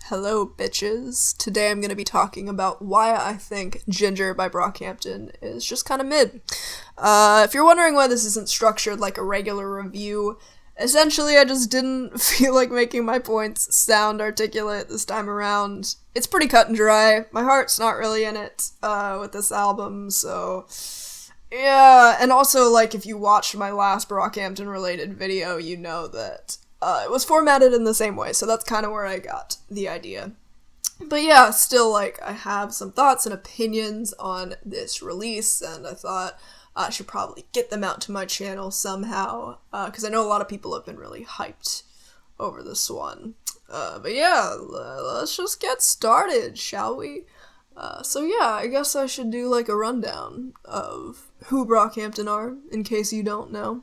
Hello, bitches. Today I'm going to be talking about why I think Ginger by Brockhampton is just kind of mid. If you're wondering why this isn't structured like a regular review, essentially I just didn't feel like making my points sound articulate this time around. It's pretty cut and dry. My heart's not really in it with this album, so... yeah, and also, like, if you watched my last Brockhampton-related video, you know that it was formatted in the same way, so that's kind of where I got the idea. But yeah, still, like, I have some thoughts and opinions on this release, and I thought I should probably get them out to my channel somehow, because I know a lot of people have been really hyped over this one. But yeah, let's just get started, shall we? So yeah, I guess I should do, like, a rundown of who Brockhampton are, in case you don't know.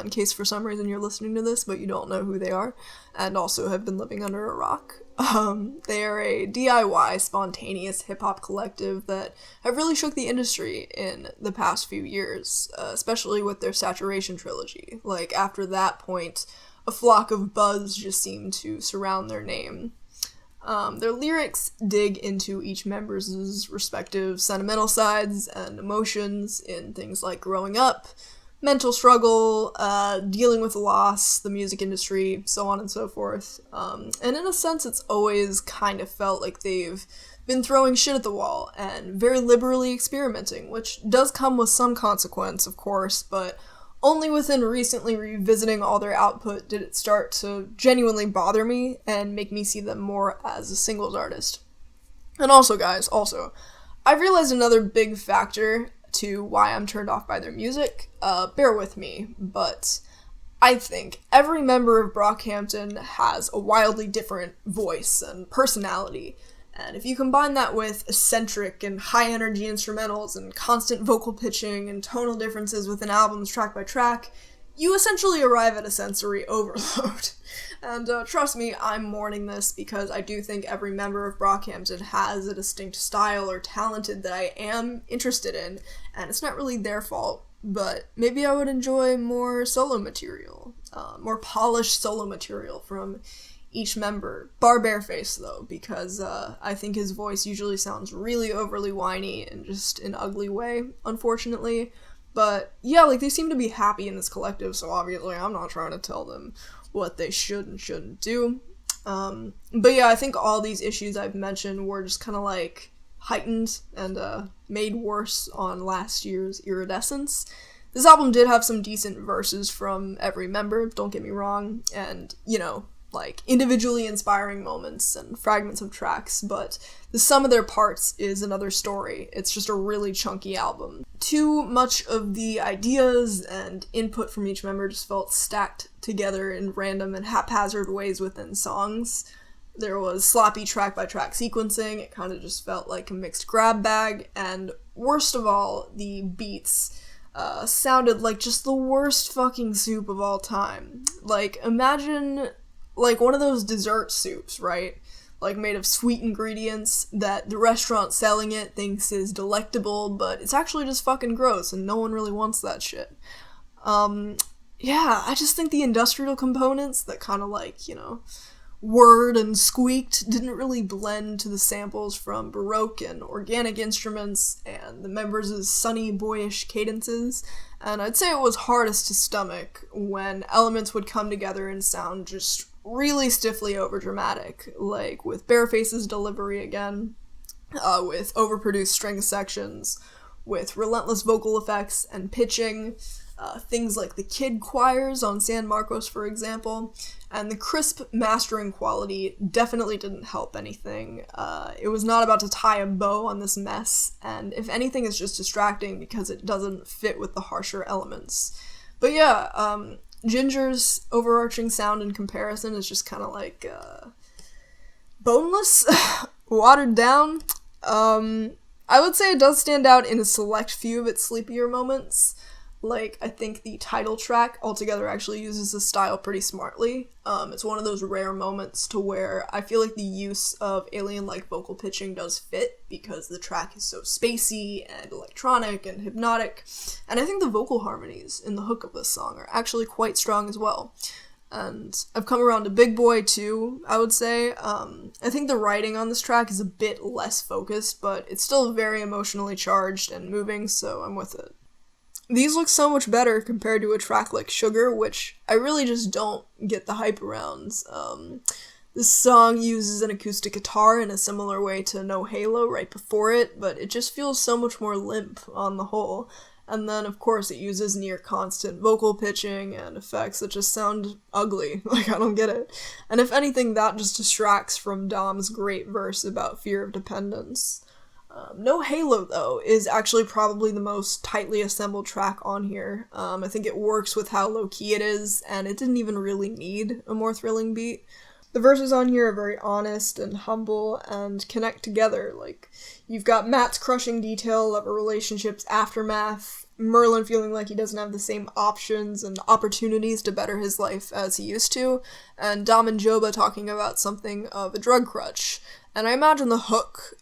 In case for some reason you're listening to this, but you don't know who they are, and also have been living under a rock. They are a DIY, spontaneous hip-hop collective that have really shook the industry in the past few years, especially with their Saturation trilogy. Like, after that point, a flock of buzz just seemed to surround their name. Their lyrics dig into each member's respective sentimental sides and emotions in things like growing up, mental struggle, dealing with loss, the music industry, so on and so forth. And in a sense, it's always kind of felt like they've been throwing shit at the wall and very liberally experimenting, which does come with some consequence, of course, but only within recently revisiting all their output did it start to genuinely bother me and make me see them more as a singles artist. And also, guys, I've realized another big factor to why I'm turned off by their music. Bear with me, but I think every member of Brockhampton has a wildly different voice and personality. And if you combine that with eccentric and high-energy instrumentals and constant vocal pitching and tonal differences within albums track by track, you essentially arrive at a sensory overload. And trust me, I'm mourning this because I do think every member of Brockhampton has a distinct style or talented that I am interested in, and it's not really their fault, but maybe I would enjoy more solo material, more polished solo material from each member. Bar Bareface, though, because I think his voice usually sounds really overly whiny in just an ugly way, unfortunately. But yeah, like, they seem to be happy in this collective, so obviously I'm not trying to tell them what they should and shouldn't do. But yeah, I think all these issues I've mentioned were just kind of like heightened and made worse on last year's Iridescence. This album did have some decent verses from every member, don't get me wrong, and, you know, like, individually inspiring moments and fragments of tracks, but the sum of their parts is another story. It's just a really chunky album. Too much of the ideas and input from each member just felt stacked together in random and haphazard ways within songs. There was sloppy track-by-track sequencing, it kind of just felt like a mixed grab bag, and worst of all, the beats sounded like just the worst fucking soup of all time. Like, imagine, like, one of those dessert soups, right? Like, made of sweet ingredients that the restaurant selling it thinks is delectable, but it's actually just fucking gross, and no one really wants that shit. Yeah, I just think the industrial components that kind of, like, you know, whirred and squeaked didn't really blend to the samples from Baroque and organic instruments and the members' sunny, boyish cadences, and I'd say it was hardest to stomach when elements would come together and sound just really stiffly overdramatic, like with Bareface's delivery again, with overproduced string sections, with relentless vocal effects and pitching, things like the kid choirs on San Marcos, for example, and the crisp mastering quality definitely didn't help anything. It was not about to tie a bow on this mess, and if anything, it's just distracting because it doesn't fit with the harsher elements. But yeah, Ginger's overarching sound in comparison is just kind of like, boneless, watered down. I would say it does stand out in a select few of its sleepier moments. Like, I think the title track altogether actually uses this style pretty smartly. It's one of those rare moments to where I feel like the use of alien-like vocal pitching does fit because the track is so spacey and electronic and hypnotic, and I think the vocal harmonies in the hook of this song are actually quite strong as well. And I've come around to Big Boy too, I would say. I think the writing on this track is a bit less focused, but it's still very emotionally charged and moving, so I'm with it. These look so much better compared to a track like Sugar, which I really just don't get the hype around. This song uses an acoustic guitar in a similar way to No Halo right before it, but it just feels so much more limp on the whole. And then, of course, it uses near constant vocal pitching and effects that just sound ugly. Like, I don't get it. And if anything, that just distracts from Dom's great verse about fear of dependence. No Halo, though, is actually probably the most tightly assembled track on here. I think it works with how low-key it is, and it didn't even really need a more thrilling beat. The verses on here are very honest and humble and connect together. Like, you've got Matt's crushing detail of a relationship's aftermath, Merlin feeling like he doesn't have the same options and opportunities to better his life as he used to, and Dom and Joba talking about something of a drug crutch. And I imagine the hook,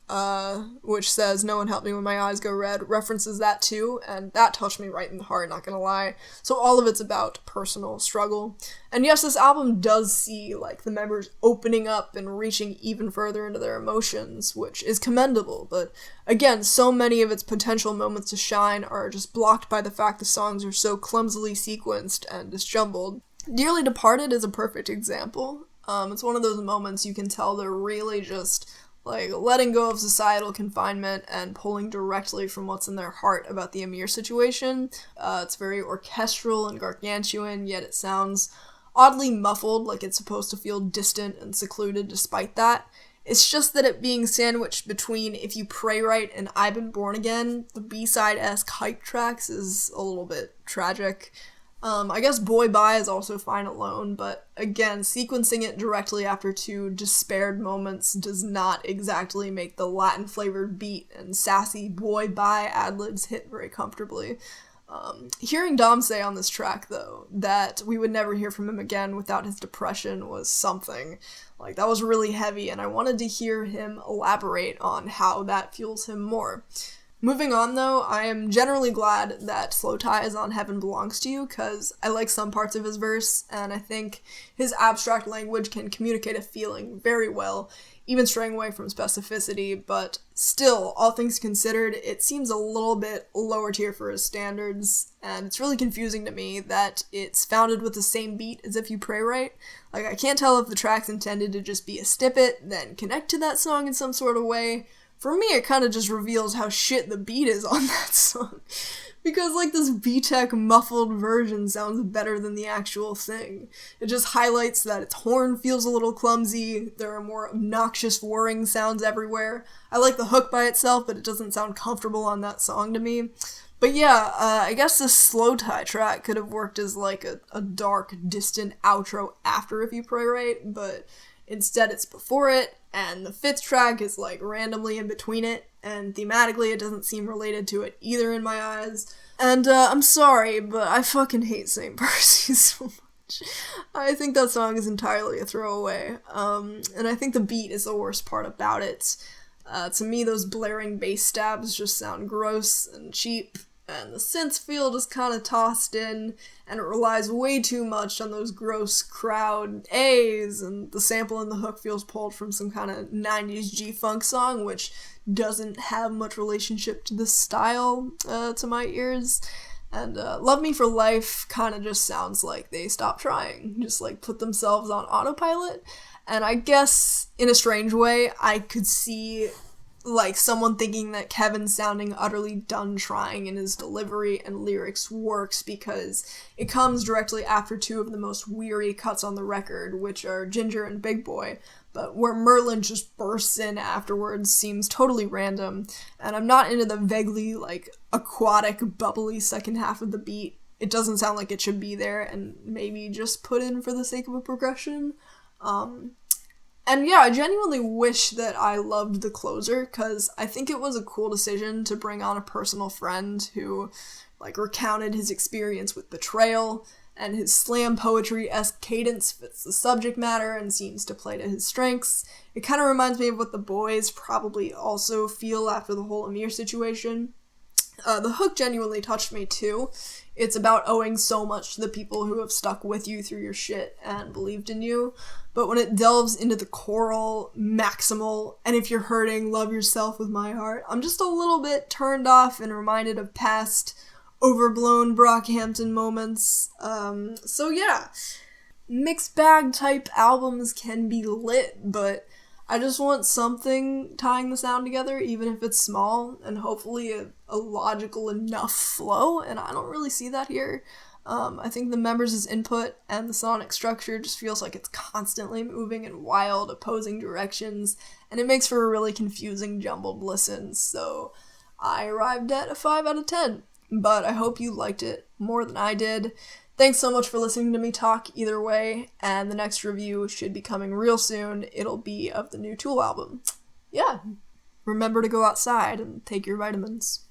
which says, "No one helped me when my eyes go red," references that too, and that touched me right in the heart, not gonna lie. So all of it's about personal struggle. And yes, this album does see, like, the members opening up and reaching even further into their emotions, which is commendable, but again, so many of its potential moments to shine are just blocked by the fact the songs are so clumsily sequenced and disjumbled. Dearly Departed is a perfect example. It's one of those moments you can tell they're really just, like, letting go of societal confinement and pulling directly from what's in their heart about the Amir situation. It's very orchestral and gargantuan, yet it sounds oddly muffled, like it's supposed to feel distant and secluded despite that. It's just that it being sandwiched between If You Pray Right and I've Been Born Again, the B-side-esque hype tracks, is a little bit tragic. I guess Boy Bye is also fine alone, but again, sequencing it directly after two despaired moments does not exactly make the Latin-flavored beat and sassy Boy Bye ad-libs hit very comfortably. Hearing Dom say on this track, though, that we would never hear from him again without his depression was something. Like, that was really heavy, and I wanted to hear him elaborate on how that fuels him more. Moving on, though, I am generally glad that Slow Tie is on Heaven Belongs to You, because I like some parts of his verse, and I think his abstract language can communicate a feeling very well, even straying away from specificity, but still, all things considered, it seems a little bit lower tier for his standards, and it's really confusing to me that it's founded with the same beat as If You Pray Right. Like, I can't tell if the track's intended to just be a snippet, then connect to that song in some sort of way. For me, it kind of just reveals how shit the beat is on that song. Because, like, this B-Tech muffled version sounds better than the actual thing. It just highlights that its horn feels a little clumsy, there are more obnoxious whirring sounds everywhere. I like the hook by itself, but it doesn't sound comfortable on that song to me. But yeah, I guess this Slow Tie track could have worked as, like, a dark, distant outro after If You Pray Right, but instead it's before it, and the fifth track is, like, randomly in between it, and thematically it doesn't seem related to it either in my eyes. And, I'm sorry, but I fucking hate St. Percy so much. I think that song is entirely a throwaway, and I think the beat is the worst part about it. To me, those blaring bass stabs just sound gross and cheap, and the synth feel just kind of tossed in, and it relies way too much on those gross crowd A's, and the sample in the hook feels pulled from some kind of 90s G-Funk song, which doesn't have much relationship to the style, to my ears. And Love Me for Life kind of just sounds like they stopped trying, just like put themselves on autopilot. And I guess, in a strange way, I could see, like, someone thinking that Kevin's sounding utterly done trying in his delivery and lyrics works because it comes directly after two of the most weary cuts on the record, which are Ginger and Big Boy, but where Merlin just bursts in afterwards seems totally random, and I'm not into the vaguely, like, aquatic, bubbly second half of the beat. It doesn't sound like it should be there, and maybe just put in for the sake of a progression. And yeah, I genuinely wish that I loved the closer, because I think it was a cool decision to bring on a personal friend who, like, recounted his experience with betrayal, and his slam poetry-esque cadence fits the subject matter and seems to play to his strengths. It kind of reminds me of what the boys probably also feel after the whole Amir situation. The hook genuinely touched me too. It's about owing so much to the people who have stuck with you through your shit and believed in you. But when it delves into the choral, maximal, and if you're hurting, love yourself with my heart, I'm just a little bit turned off and reminded of past overblown Brockhampton moments. So yeah, mixed bag type albums can be lit, but I just want something tying the sound together, even if it's small, and hopefully a logical enough flow, and I don't really see that here. I think the members' input and the sonic structure just feels like it's constantly moving in wild, opposing directions, and it makes for a really confusing, jumbled listen, so I arrived at a 5 out of 10. But I hope you liked it more than I did. Thanks so much for listening to me talk either way, and the next review should be coming real soon. It'll be of the new Tool album. Yeah, remember to go outside and take your vitamins.